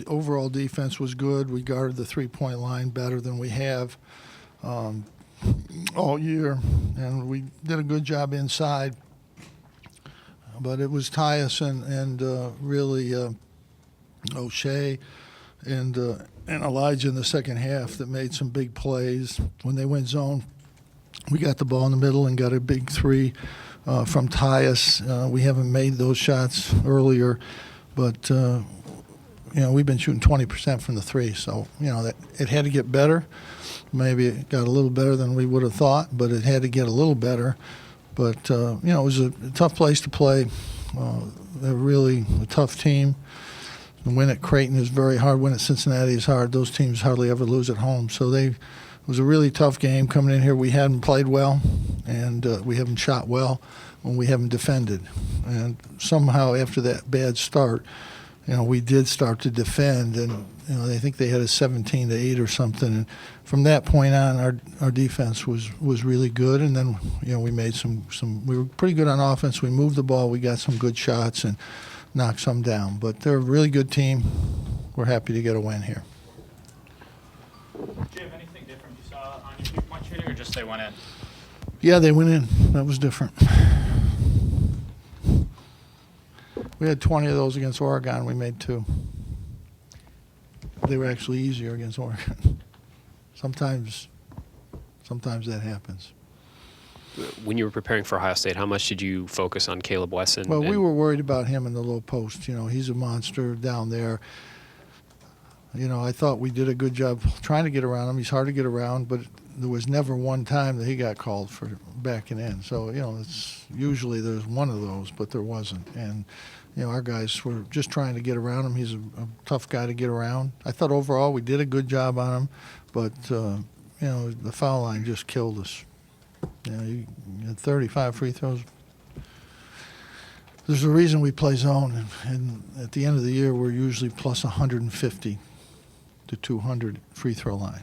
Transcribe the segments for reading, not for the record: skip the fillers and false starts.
overall defense was good. We guarded the three-point line better than we have all year, and we did a good job inside. But it was Tyus and really O'Shea and Elijah in the second half that made some big plays. When they went zone, we got the ball in the middle and got a big three from Tyus. We haven't made those shots earlier, but we've been shooting 20% from the three, so that it had to get better. Maybe it got a little better than we would have thought, but it had to get a little better. But it was a tough place to play. They're really a tough team. The win at Creighton is very hard. Win at Cincinnati is hard. Those teams hardly ever lose at home. So it was a really tough game coming in here. We hadn't played well, and we haven't shot well when we haven't defended. And somehow after that bad start, we did start to defend, and I think they had a 17-8 or something. And from that point on, our defense was really good. And then we made some. We were pretty good on offense. We moved the ball. We got some good shots and knocked some down. But they're a really good team. We're happy to get a win here. Jim, anything different you saw on your three-point shooting, or just they went in? Yeah, they went in. That was different. We had 20 of those against Oregon. We made 2. They were actually easier against Oregon. Sometimes that happens. When you were preparing for Ohio State, how much did you focus on Caleb Wesson? Well, we were worried about him in the low post. He's a monster down there. I thought we did a good job trying to get around him. He's hard to get around, but there was never one time that he got called for backing in. So, it's usually there's one of those, but there wasn't. And, our guys were just trying to get around him. He's a tough guy to get around. I thought overall we did a good job on him, but, the foul line just killed us. You had 35 free throws. There's a reason we play zone, and at the end of the year we're usually plus 150 to 200 free throw line.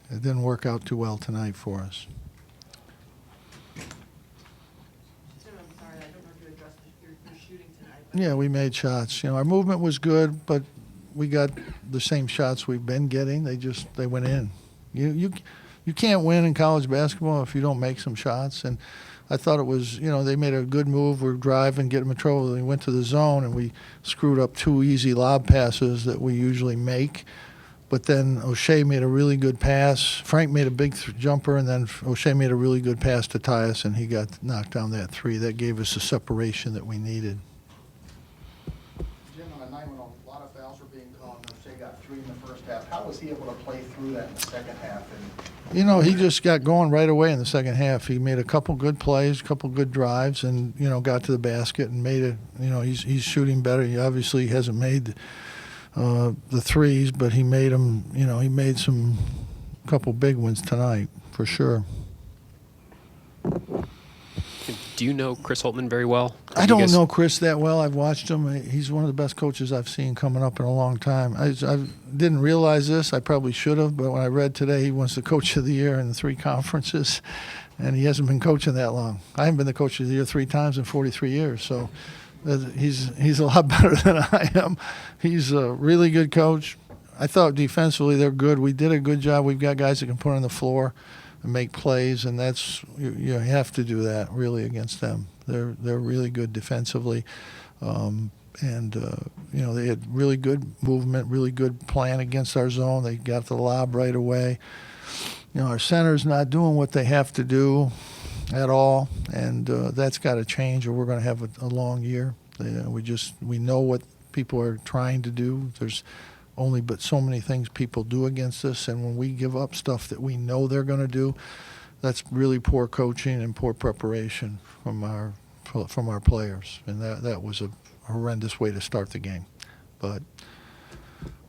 It didn't work out too well tonight for us. Tim, I'm sorry, I don't know if you addressed your shooting tonight. Yeah, we made shots. Our movement was good, but we got the same shots we've been getting. They went in. You can't win in college basketball if you don't make some shots. And I thought it was, they made a good move. We're driving, get them in trouble. We went to the zone, and we screwed up 2 easy lob passes that we usually make. But then O'Shea made a really good pass. Frank made a big jumper, and then O'Shea made a really good pass to Tyus, and he got knocked down that 3. That gave us the separation that we needed. Jim, on a night when a lot of fouls were being called, and O'Shea got 3 in the first half, how was he able to play through that in the second half? He just got going right away in the second half. He made a couple good plays, a couple good drives, and, got to the basket and made it. He's shooting better. He obviously hasn't made the threes, but he made them. He made some couple big ones tonight for sure. Do you know Chris Holtmann very well? I don't know Chris that well. I've watched him. He's one of the best coaches I've seen coming up in a long time. I didn't realize this. I probably should have, but when I read today he was the coach of the year in the 3 conferences, and he hasn't been coaching that long. I haven't been the coach of the year 3 times in 43 years, so he's a lot better than I am. He's a really good coach. I thought defensively they're good. We did a good job. We've got guys that can put on the floor and make plays, and that's you have to do that really against them. They're really good defensively, and they had really good movement, really good plan against our zone. They got the lob right away. Our center's not doing what they have to do at all, and that's got to change, or we're going to have a long year. We know what people are trying to do. There's only but so many things people do against us, and when we give up stuff that we know they're going to do, that's really poor coaching and poor preparation from our players, and that was a horrendous way to start the game. But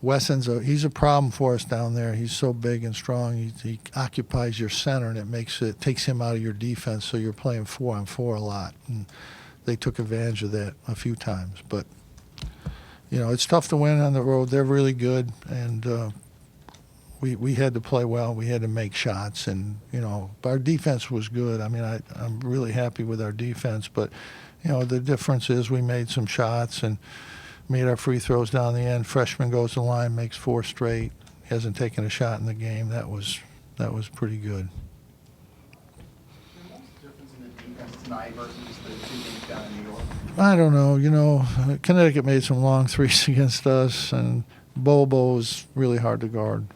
Wesson's he's a problem for us down there. He's so big and strong. He occupies your center, and it takes him out of your defense, so you're playing 4-on-4 a lot, and they took advantage of that a few times. But it's tough to win on the road. They're really good, and we had to play well. We had to make shots, and our defense was good. I mean, I'm really happy with our defense, but the difference is we made some shots, and made our free throws down the end. Freshman goes to the line, makes 4 straight. Hasn't taken a shot in the game. That was pretty good. What's the difference in the defense tonight versus the 2 games down in New York? I don't know. You know, Connecticut made some long threes against us, and Bobo is really hard to guard.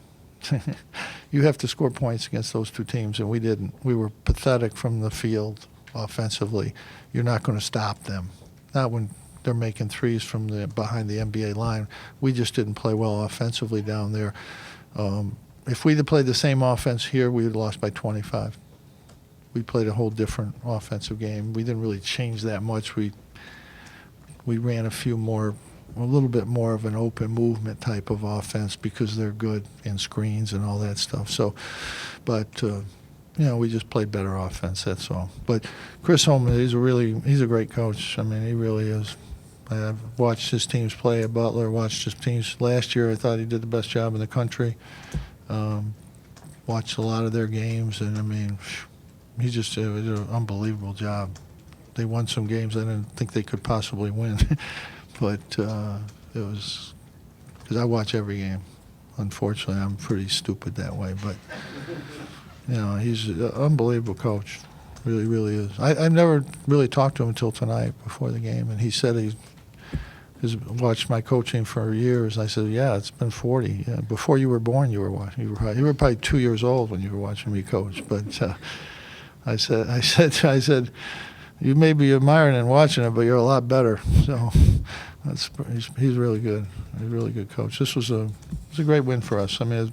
You have to score points against those 2 teams, and we didn't. We were pathetic from the field offensively. You're not going to stop them. Not when they're making threes from behind the NBA line. We just didn't play well offensively down there. If we'd have played the same offense here, we would have lost by 25. We played a whole different offensive game. We didn't really change that much. We ran a little bit more of an open movement type of offense because they're good in screens and all that stuff. So, but we just played better offense. That's all. But Chris Holman, he's a great coach. I mean, he really is. I've watched his teams play at Butler. Watched his teams last year. I thought he did the best job in the country. Watched a lot of their games, and I mean, he just did an unbelievable job. They won some games I didn't think they could possibly win. But it was because I watch every game. Unfortunately, I'm pretty stupid that way. But he's an unbelievable coach. Really, really is. I've never really talked to him until tonight before the game, and he said he's watched my coaching for years. I said, "Yeah, it's been 40. Yeah, before you were born, you were watching. You were probably 2 years old when you were watching me coach." But I said. You may be admiring and watching it, but you're a lot better. So he's really good. He's a really good coach. This was a great win for us. I mean, it's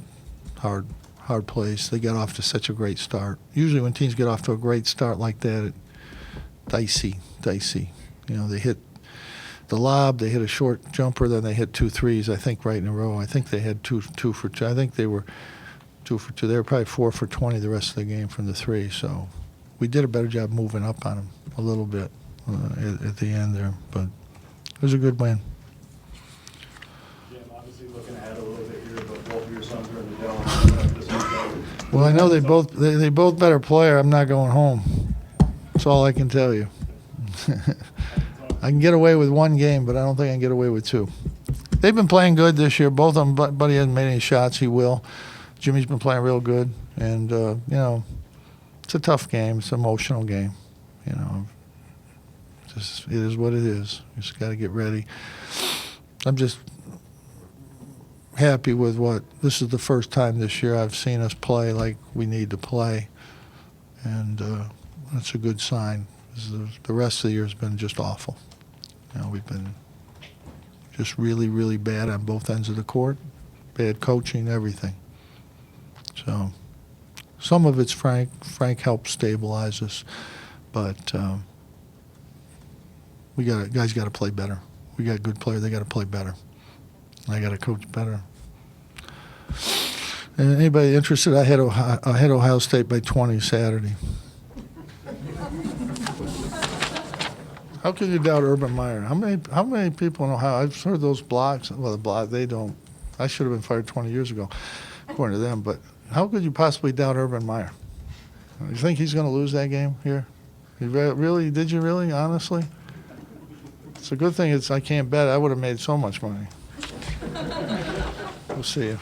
hard place. They got off to such a great start. Usually when teams get off to a great start like that, dicey. They hit the lob, they hit a short jumper, then they hit 2 threes, I think, right in a row. I think they had two for 2. I think they were 2 for 2. They were probably 4 for 20 the rest of the game from the 3. So we did a better job moving up on them a little bit at the end there, but it was a good win. Jim, obviously looking ahead a little bit here, but both of your sons are in the dome this weekend. Well, I know they both better play, or I'm not going home. That's all I can tell you. I can get away with 1 game, but I don't think I can get away with 2. They've been playing good this year. Both of them, Buddy hasn't made any shots. He will. Jimmy's been playing real good, and it's a tough game. It's an emotional game. It is what it is. You just got to get ready. I'm just happy with this is the first time this year I've seen us play like we need to play, and that's a good sign. The rest of the year has been just awful. We've been just really, really bad on both ends of the court, bad coaching, everything. So some of it's Frank. Frank helped stabilize us, but guys got to play better. We got good players. They got to play better. I got to coach better. And anybody interested? I had Ohio State by 20 Saturday. How can you doubt Urban Meyer? How many people in Ohio? I've heard those blocks. Well, they don't. I should have been fired 20 years ago, according to them. But how could you possibly doubt Urban Meyer? You think he's going to lose that game here? Really? Did you really? Honestly? It's a good thing I can't bet. I would have made so much money. We'll see you.